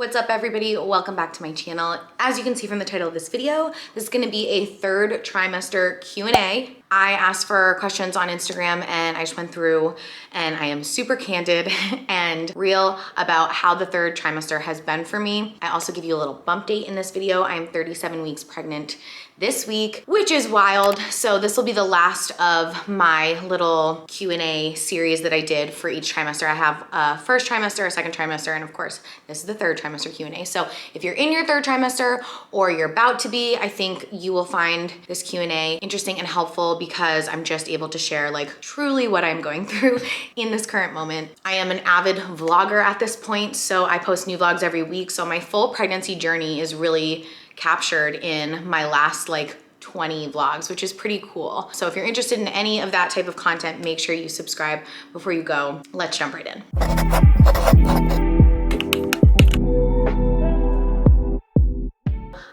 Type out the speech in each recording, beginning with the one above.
What's up everybody? Welcome back to my channel. As you can see from the title of this video, this is gonna be a third trimester Q&A. I asked for questions on Instagram and I just went through and I am super candid and real about how the third trimester has been for me. I also give you a little bump date in this video. I am 37 weeks pregnant this week, which is wild. So this will be the last of my little Q&A series that I did for each trimester. I have a first trimester, a second trimester, and of course, this is the third trimester Q&A. So if you're in your third trimester or you're about to be, I think you will find this Q&A interesting and helpful because I'm just able to share like truly what I'm going through in this current moment. I am an avid vlogger at this point, so I post new vlogs every week. So my full pregnancy journey is really captured in my last like 20 vlogs, which is pretty cool. So if you're interested in any of that type of content, make sure you subscribe before you go. Let's jump right in.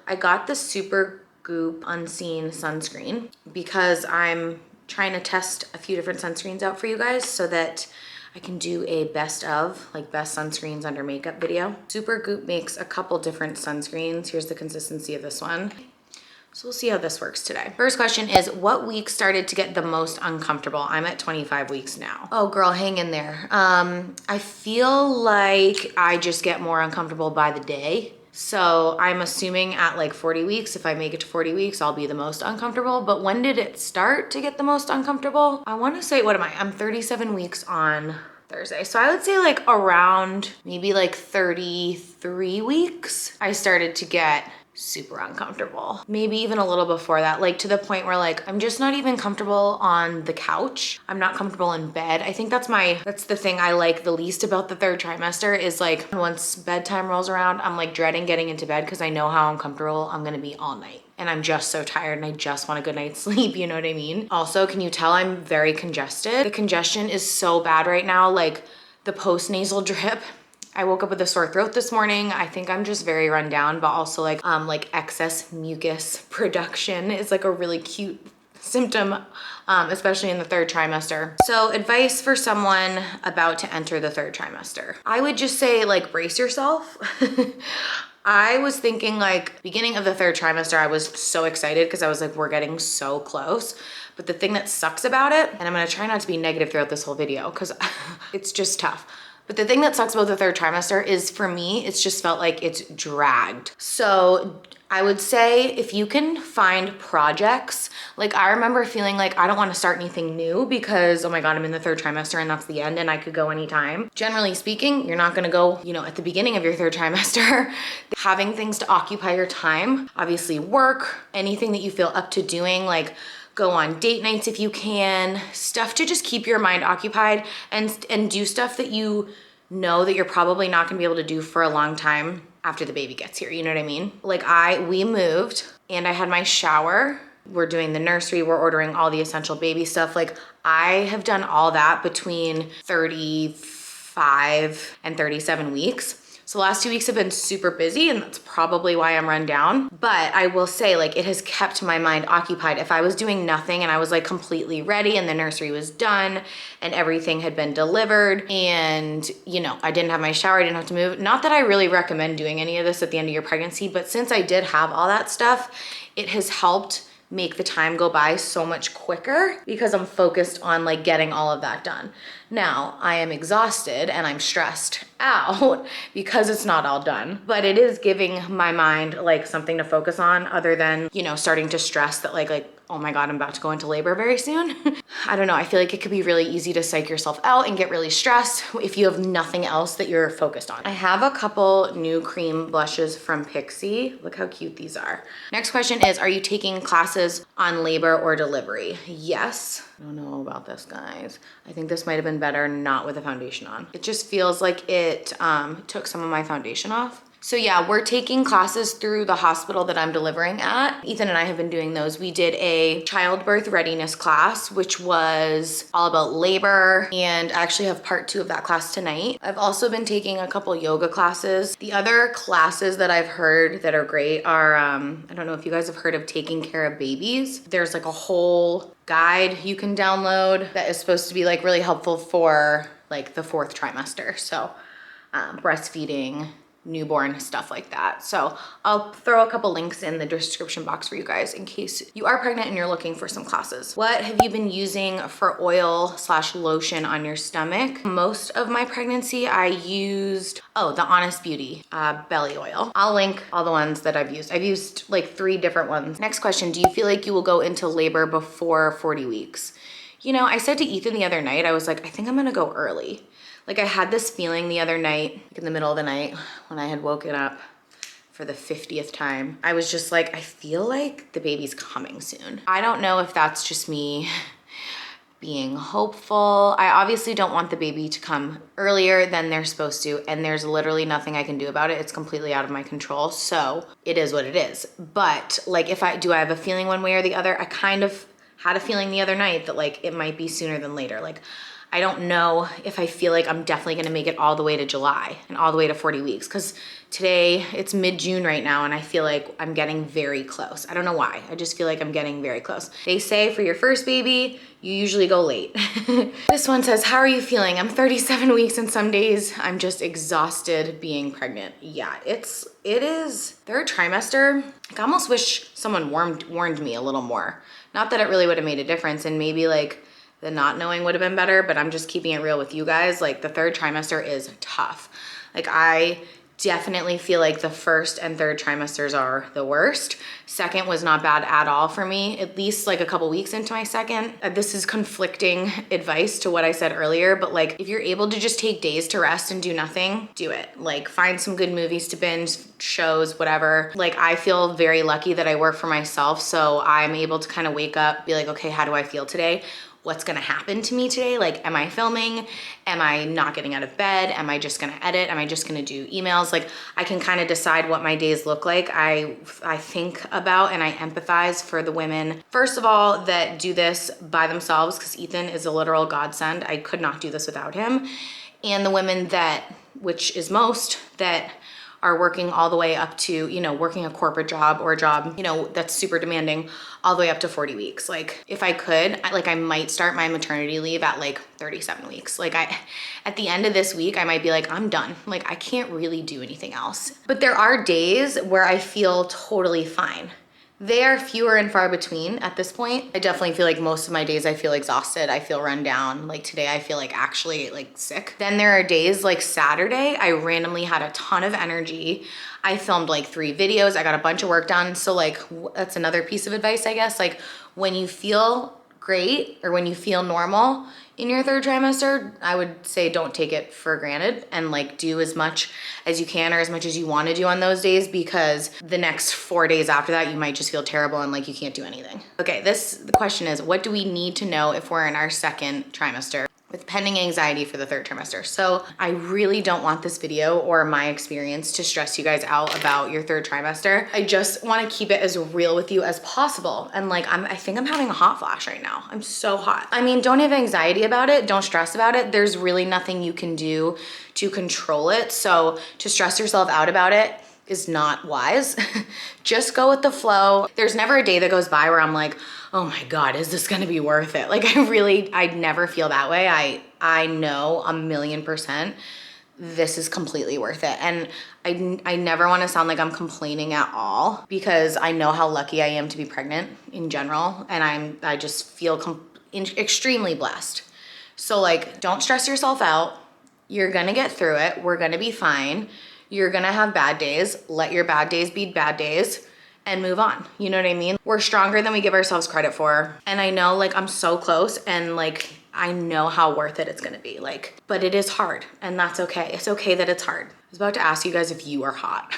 I got the Super Goop Unseen sunscreen because I'm trying to test a few different sunscreens out for you guys so that I can do a best of, like best sunscreens under makeup video. Super Goop makes a couple different sunscreens. Here's the consistency of this one. So we'll see how this works today. First question is, what week started to get the most uncomfortable? I'm at 25 weeks now. Oh girl, hang in there. I feel like I just get more uncomfortable by the day. So I'm assuming at like 40 weeks, if I make it to 40 weeks, I'll be the most uncomfortable. But when did it start to get the most uncomfortable? I want to say, what am I? I'm 37 weeks on Thursday. So I would say like around maybe like 33 weeks, I started to get super uncomfortable. Maybe even a little before that, like to the point where like, I'm just not even comfortable on the couch. I'm not comfortable in bed. I think that's the thing I like the least about the third trimester is like once bedtime rolls around, I'm like dreading getting into bed because I know how uncomfortable I'm gonna be all night. And I'm just so tired and I just want a good night's sleep, you know what I mean? Also, can you tell I'm very congested? The congestion is so bad right now, like the post-nasal drip. I woke up with a sore throat this morning. I think I'm just very run down, but also like excess mucus production is like a really cute symptom, especially in the third trimester. So advice for someone about to enter the third trimester. I would just say like brace yourself. I was thinking like beginning of the third trimester, I was so excited because I was like, we're getting so close. But the thing that sucks about it, and I'm gonna try not to be negative throughout this whole video because it's just tough. But the thing that sucks about the third trimester is for me, it's just felt like it's dragged. So I would say if you can find projects, like I remember feeling like I don't want to start anything new because, oh my God, I'm in the third trimester and that's the end and I could go anytime. Generally speaking, you're not going to go, you know, at the beginning of your third trimester. Having things to occupy your time, obviously work, anything that you feel up to doing, like go on date nights if you can, stuff to just keep your mind occupied and do stuff that you know that you're probably not gonna be able to do for a long time after the baby gets here, you know what I mean? Like we moved and I had my shower. We're doing the nursery, we're ordering all the essential baby stuff. Like I have done all that between 35 and 37 weeks. So the last 2 weeks have been super busy and that's probably why I'm run down. But I will say like it has kept my mind occupied. If I was doing nothing and I was like completely ready and the nursery was done and everything had been delivered and you know, I didn't have my shower, I didn't have to move. Not that I really recommend doing any of this at the end of your pregnancy, but since I did have all that stuff, it has helped make the time go by so much quicker because I'm focused on like getting all of that done. Now I am exhausted and I'm stressed out because it's not all done, but it is giving my mind like something to focus on other than, you know, starting to stress that like, oh my God, I'm about to go into labor very soon. I don't know. I feel like it could be really easy to psych yourself out and get really stressed if you have nothing else that you're focused on. I have a couple new cream blushes from Pixie. Look how cute these are. Next question is, are you taking classes on labor or delivery? Yes. I don't know about this, guys. I think this might've been better not with a foundation on. It just feels like it took some of my foundation off. So yeah, we're taking classes through the hospital that I'm delivering at. Ethan and I have been doing those. We did a childbirth readiness class, which was all about labor, and I actually have part 2 of that class tonight. I've also been taking a couple yoga classes. The other classes that I've heard that are great are, I don't know if you guys have heard of Taking Care of Babies. There's like a whole guide you can download that is supposed to be like really helpful for like the 4th trimester. So breastfeeding, newborn, stuff like that. So I'll throw a couple links in the description box for you guys in case you are pregnant and you're looking for some classes. What have you been using for oil / lotion on your stomach? Most of my pregnancy I used, the Honest Beauty belly oil. I'll link all the ones that I've used. I've used like 3 different ones. Next question, do you feel like you will go into labor before 40 weeks? You know, I said to Ethan the other night, I was like, I think I'm gonna go early. Like I had this feeling the other night, like in the middle of the night when I had woken up for the 50th time. I was just like, I feel like the baby's coming soon. I don't know if that's just me being hopeful. I obviously don't want the baby to come earlier than they're supposed to, and there's literally nothing I can do about it. It's completely out of my control, so it is what it is. But like, do I have a feeling one way or the other? I kind of had a feeling the other night that like it might be sooner than later. Like, I don't know if I feel like I'm definitely gonna make it all the way to July and all the way to 40 weeks, because today it's mid-June right now and I feel like I'm getting very close. I don't know why, I just feel like I'm getting very close. They say for your first baby, you usually go late. This one says, how are you feeling? I'm 37 weeks and some days I'm just exhausted being pregnant. Yeah, it is 3rd trimester. I almost wish someone warned me a little more. Not that it really would have made a difference, and maybe like the not knowing would have been better, but I'm just keeping it real with you guys. Like the 3rd trimester is tough. Like I definitely feel like the 1st and 3rd trimesters are the worst. 2nd was not bad at all for me, at least like a couple weeks into my 2nd. This is conflicting advice to what I said earlier, but like if you're able to just take days to rest and do nothing, do it. Like find some good movies to binge, shows, whatever. Like I feel very lucky that I work for myself, so I'm able to kind of wake up, be like, okay, how do I feel today? What's gonna happen to me today? Like, am I filming? Am I not getting out of bed? Am I just gonna edit? Am I just gonna do emails? Like, I can kind of decide what my days look like. I think about and I empathize for the women, first of all, that do this by themselves, because Ethan is a literal godsend. I could not do this without him. And the women that, which is most, that are working all the way up to, you know, working a corporate job or a job, you know, that's super demanding, all the way up to 40 weeks. Like if I could, I might start my maternity leave at like 37 weeks. Like at the end of this week, I might be like, I'm done. Like I can't really do anything else. But there are days where I feel totally fine. They are fewer and far between at this point. I definitely feel like most of my days I feel exhausted. I feel run down. Like today I feel like actually like sick. Then there are days like Saturday, I randomly had a ton of energy. I filmed like 3 videos. I got a bunch of work done. So like that's another piece of advice, I guess. Like when you feel great or when you feel normal in your 3rd trimester, I would say don't take it for granted and like do as much as you can or as much as you want to do on those days, because the next 4 days after that, you might just feel terrible and like you can't do anything. Okay, the question is, what do we need to know if we're in our 2nd trimester with pending anxiety for the 3rd trimester? So I really don't want this video or my experience to stress you guys out about your 3rd trimester. I just want to keep it as real with you as possible. And like, I think I'm having a hot flash right now. I'm so hot. I mean, don't have anxiety about it. Don't stress about it. There's really nothing you can do to control it. So to stress yourself out about it is not wise. Just go with the flow. There's never a day that goes by where I'm like, oh my God, is this gonna be worth it? Like I never feel that way. I know 1,000,000% this is completely worth it. And I never wanna sound like I'm complaining at all, because I know how lucky I am to be pregnant in general. And I just feel extremely blessed. So like, don't stress yourself out. You're gonna get through it. We're gonna be fine. You're gonna have bad days. Let your bad days be bad days and move on. You know what I mean? We're stronger than we give ourselves credit for. And I know like I'm so close, and like I know how worth it it's gonna be. Like, but it is hard, and that's okay. It's okay that it's hard. I was about to ask you guys if you are hot.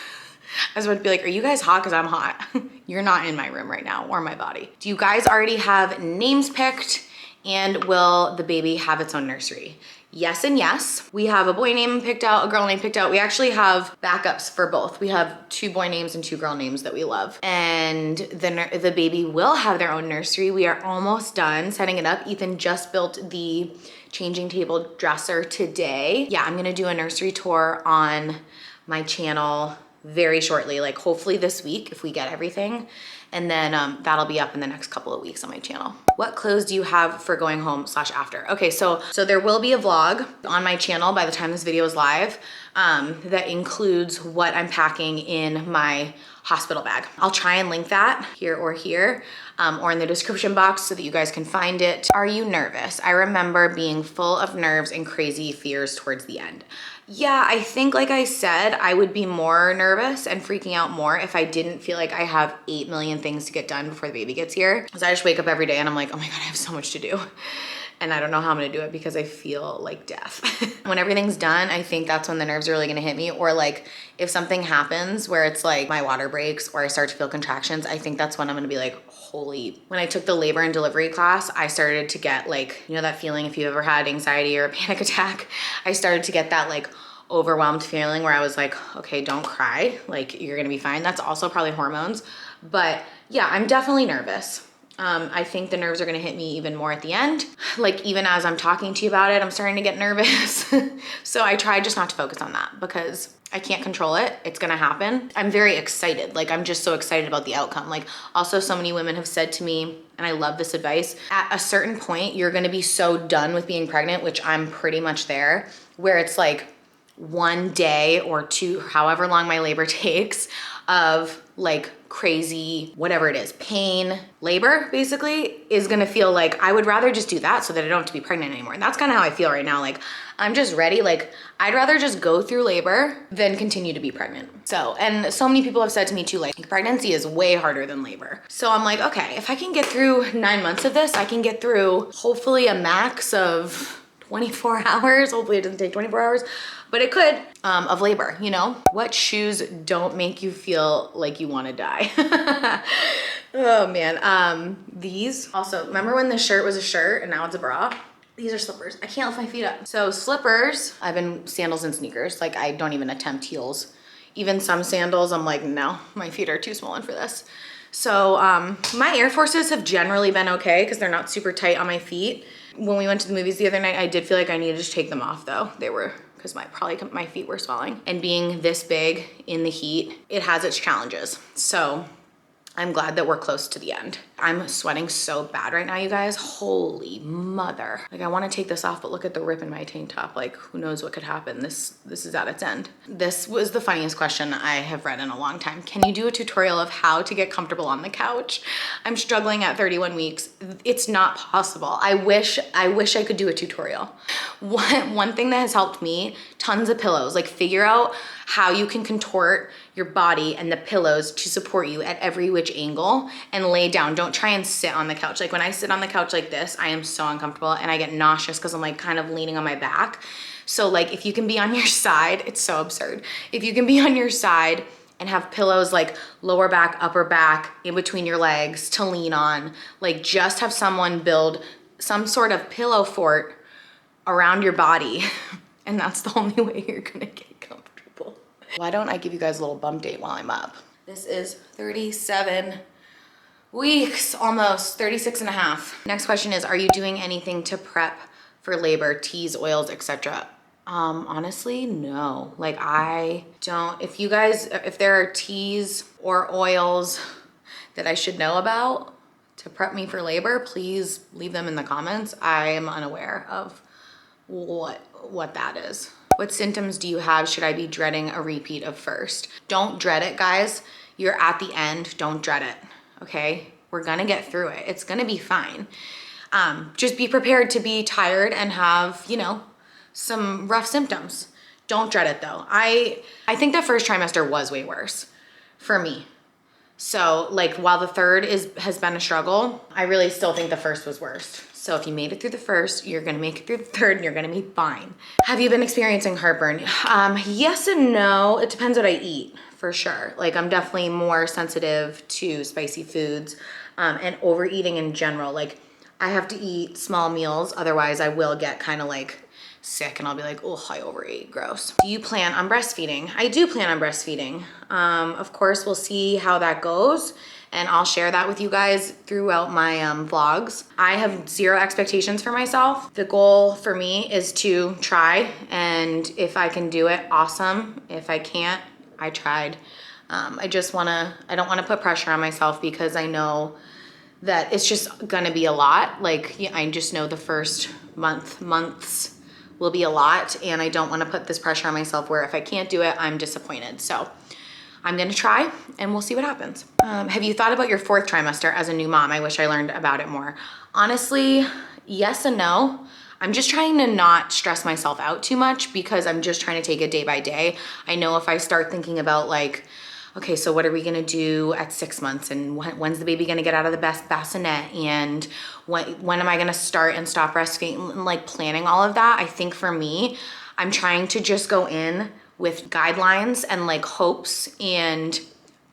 I was about to be like, are you guys hot? Because I'm hot. You're not in my room right now or my body. Do you guys already have names picked? And will the baby have its own nursery? Yes and yes. We have a boy name picked out, a girl name picked out. We actually have backups for both. We have 2 boy names and 2 girl names that we love. And the baby will have their own nursery. We are almost done setting it up. Ethan just built the changing table dresser today. Yeah, I'm gonna do a nursery tour on my channel very shortly, like hopefully this week if we get everything. And then that'll be up in the next couple of weeks on my channel. What clothes do you have for going home / after? Okay, so there will be a vlog on my channel by the time this video is live. that includes what I'm packing in my hospital bag. I'll try and link that here or in the description box so that you guys can find it. Are you nervous? I remember being full of nerves and crazy fears towards the end. Yeah, I think like I said, I would be more nervous and freaking out more if I didn't feel like I have 8 million things to get done before the baby gets here. Because I just wake up every day and I'm like, oh my God, I have so much to do. And I don't know how I'm gonna do it because I feel like death. When everything's done, I think that's when the nerves are really gonna hit me. Or like if something happens where it's like my water breaks or I start to feel contractions, I think that's when I'm gonna be like, holy. When I took the labor and delivery class, I started to get like, you know that feeling if you ever had anxiety or a panic attack? I started to get that like overwhelmed feeling where I was like, okay, don't cry, like you're gonna be fine. That's also probably hormones. But yeah, I'm definitely nervous. I think the nerves are gonna hit me even more at the end. Like even as I'm talking to you about it, I'm starting to get nervous. So I try just not to focus on that because I can't control it. It's gonna happen. I'm very excited. Like I'm just so excited about the outcome. Like also so many women have said to me, and I love this advice, at a certain point, you're gonna be so done with being pregnant, which I'm pretty much there, where it's like one day or two, however long my labor takes, of like crazy, whatever it is, pain, labor basically is gonna feel like I would rather just do that so that I don't have to be pregnant anymore. And that's kind of how I feel right now. Like I'm just ready. Like I'd rather just go through labor than continue to be pregnant. So, and so many people have said to me too, like pregnancy is way harder than labor. So I'm like, okay, if I can get through 9 months of this, I can get through hopefully a max of 24 hours. Hopefully it doesn't take 24 hours, but it could, of labor, you know? What shoes don't make you feel like you wanna die? Oh man, these. Also, remember when the shirt was a shirt and now it's a bra? These are slippers. I can't lift my feet up. So slippers, I've been sandals and sneakers. Like I don't even attempt heels. Even some sandals, I'm like, no, my feet are too swollen for this. So my Air Forces have generally been okay because they're not super tight on my feet. When we went to the movies the other night, I did feel like I needed to take them off though. They were, because my feet were swelling. And being this big in the heat, it has its challenges. So I'm glad that we're close to the end. I'm sweating so bad right now, you guys. Holy mother. Like I wanna take this off, but look at the rip in my tank top. Like who knows what could happen. This is at its end. This was the funniest question I have read in a long time. Can you do a tutorial of how to get comfortable on the couch? I'm struggling at 31 weeks. It's not possible. I wish I could do a tutorial. One thing that has helped me, tons of pillows. Like figure out how you can contort your body and the pillows to support you at every which angle and lay down. Don't try and sit on the couch. Like when I sit on the couch like this, I am so uncomfortable and I get nauseous because I'm like kind of leaning on my back. So like if you can be on your side, it's so absurd. If you can be on your side and have pillows like lower back, upper back, in between your legs to lean on, like just have someone build some sort of pillow fort around your body. And that's the only way you're gonna get comfortable. Why don't I give you guys a little bump date while I'm up? This is 37 weeks, almost 36 and a half. Next question is, are you doing anything to prep for labor, teas, oils, etc.? Honestly, no. Like I don't, if there are teas or oils that I should know about to prep me for labor, please leave them in the comments. I am unaware of what that is. What symptoms do you have? Should I be dreading a repeat of first? Don't dread it, guys. You're at the end. Don't dread it, okay? We're gonna get through it. It's gonna be fine. Just be prepared to be tired and have, you know, some rough symptoms. Don't dread it though. I think the first trimester was way worse for me. So like while the third has been a struggle, I really still think the first was worst. So if you made it through the first, you're gonna make it through the third and you're gonna be fine. Have you been experiencing heartburn? Yes and no. It depends what I eat, for sure. Like I'm definitely more sensitive to spicy foods and overeating in general. Like I have to eat small meals, otherwise I will get kind of like sick and I'll be like, oh, I overate, gross. Do you plan on breastfeeding? I do plan on breastfeeding. Of course, we'll see how that goes and I'll share that with you guys throughout my vlogs. I have zero expectations for myself. The goal for me is to try, and if I can do it, awesome. If I can't, I tried. I don't wanna put pressure on myself because I know that it's just gonna be a lot. Like I just know the first months will be a lot, and I don't wanna put this pressure on myself where if I can't do it, I'm disappointed. So I'm gonna try and we'll see what happens. Have you thought about your 4th trimester as a new mom? I wish I learned about it more. Honestly, yes and no. I'm just trying to not stress myself out too much because I'm just trying to take it day by day. I know if I start thinking about like, okay, so what are we gonna do at 6 months, and when's the baby gonna get out of the bassinet, and when am I gonna start and stop breastfeeding, and like planning all of that. I think for me, I'm trying to just go in with guidelines and like hopes,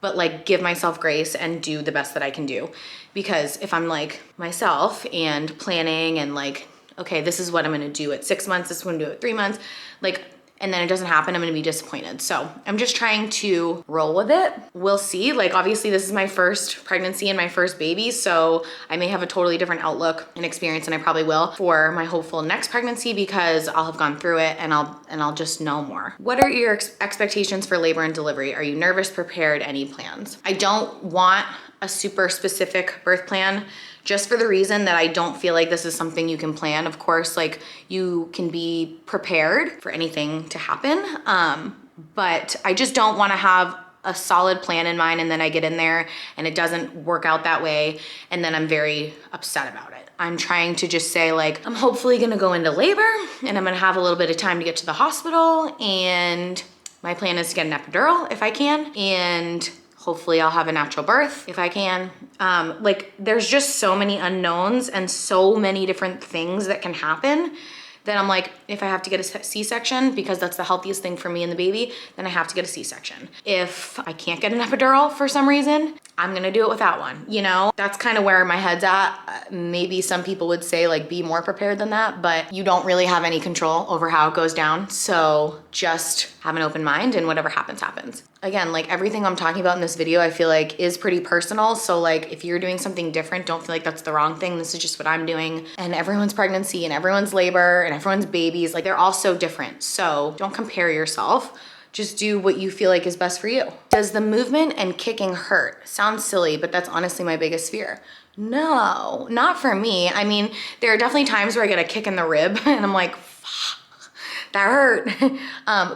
but like give myself grace and do the best that I can do. Because if I'm like myself and planning and like, okay, this is what I'm gonna do at 6 months, this is what I'm gonna do at 3 months, like, and then it doesn't happen, I'm gonna be disappointed. So I'm just trying to roll with it. We'll see. Like, obviously this is my first pregnancy and my first baby, so I may have a totally different outlook and experience than I probably will for my hopeful next pregnancy, because I'll have gone through it and I'll just know more. What are your expectations for labor and delivery? Are you nervous, prepared, any plans? I don't want a super specific birth plan, just for the reason that I don't feel like this is something you can plan. Of course, like, you can be prepared for anything to happen, but I just don't wanna have a solid plan in mind and then I get in there and it doesn't work out that way and then I'm very upset about it. I'm trying to just say, like, I'm hopefully gonna go into labor and I'm gonna have a little bit of time to get to the hospital, and my plan is to get an epidural if I can, and hopefully I'll have a natural birth if I can. Like, there's just so many unknowns and so many different things that can happen that I'm like, if I have to get a C-section because that's the healthiest thing for me and the baby, then I have to get a C-section. If I can't get an epidural for some reason, I'm gonna do it without one, you know? That's kind of where my head's at. Maybe some people would say, like, be more prepared than that, but you don't really have any control over how it goes down. So just have an open mind and whatever happens, happens. Again, like, everything I'm talking about in this video, I feel like is pretty personal. So like, if you're doing something different, don't feel like that's the wrong thing. This is just what I'm doing. And everyone's pregnancy and everyone's labor and everyone's babies, like, they're all so different. So don't compare yourself. Just do what you feel like is best for you. Does the movement and kicking hurt? Sounds silly, but that's honestly my biggest fear. No, not for me. I mean, there are definitely times where I get a kick in the rib and I'm like, fuck, that hurt.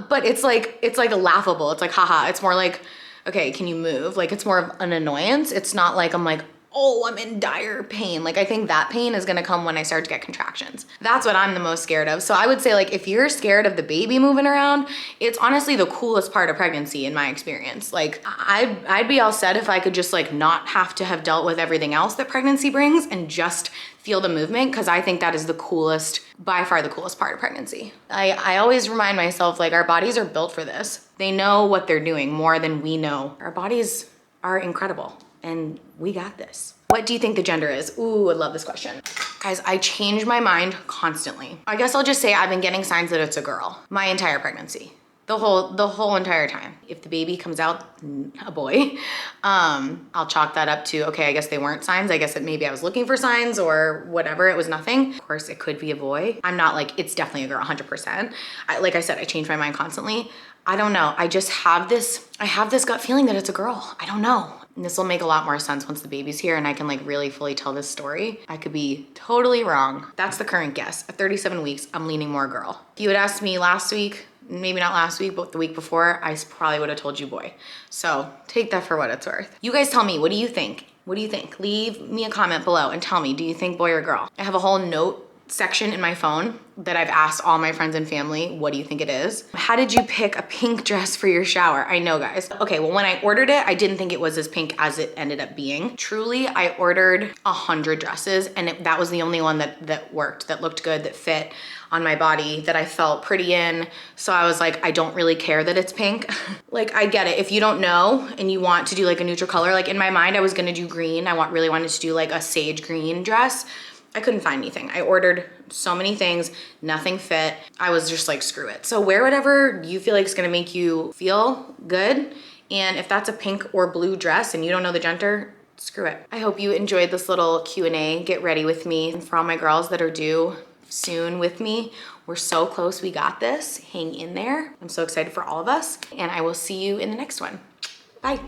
But it's like laughable. It's like, haha. It's more like, okay, can you move? Like, it's more of an annoyance. It's not like I'm like, oh, I'm in dire pain. Like, I think that pain is gonna come when I start to get contractions. That's what I'm the most scared of. So I would say, like, if you're scared of the baby moving around, it's honestly the coolest part of pregnancy in my experience. Like, I'd be all set if I could just like not have to have dealt with everything else that pregnancy brings and just feel the movement, because I think that is the coolest, by far the coolest part of pregnancy. I always remind myself, like, our bodies are built for this. They know what they're doing more than we know. Our bodies are incredible. And we got this. What do you think the gender is? Ooh, I love this question. Guys, I change my mind constantly. I guess I'll just say I've been getting signs that it's a girl my entire pregnancy. The whole entire time. If the baby comes out a boy, I'll chalk that up to, okay, I guess they weren't signs. I guess that maybe I was looking for signs or whatever. It was nothing. Of course, it could be a boy. I'm not like, it's definitely a girl, 100%. Like I said, I change my mind constantly. I don't know. I just have this gut feeling that it's a girl. I don't know. And this will make a lot more sense once the baby's here and I can like really fully tell this story. I could be totally wrong. That's the current guess. At 37 weeks, I'm leaning more girl. If you had asked me last week, maybe not last week, but the week before, I probably would have told you boy. So take that for what it's worth. You guys tell me, what do you think? What do you think? Leave me a comment below and tell me, do you think boy or girl? I have a whole note section in my phone that I've asked all my friends and family, what do you think it is? How did you pick a pink dress for your shower? I know, guys. Okay, well, when I ordered it, I didn't think it was as pink as it ended up being. Truly, I ordered 100 dresses and that was the only one that worked, that looked good, that fit on my body, that I felt pretty in. So I was like, I don't really care that it's pink. Like, I get it. If you don't know and you want to do like a neutral color, like in my mind, I was gonna do green. I really wanted to do like a sage green dress. I couldn't find anything. I ordered so many things, nothing fit. I was just like, screw it. So wear whatever you feel like is gonna make you feel good. And if that's a pink or blue dress and you don't know the gender, screw it. I hope you enjoyed this little Q&A. Get ready with me. And for all my girls that are due soon with me, we're so close, we got this. Hang in there. I'm so excited for all of us. And I will see you in the next one. Bye.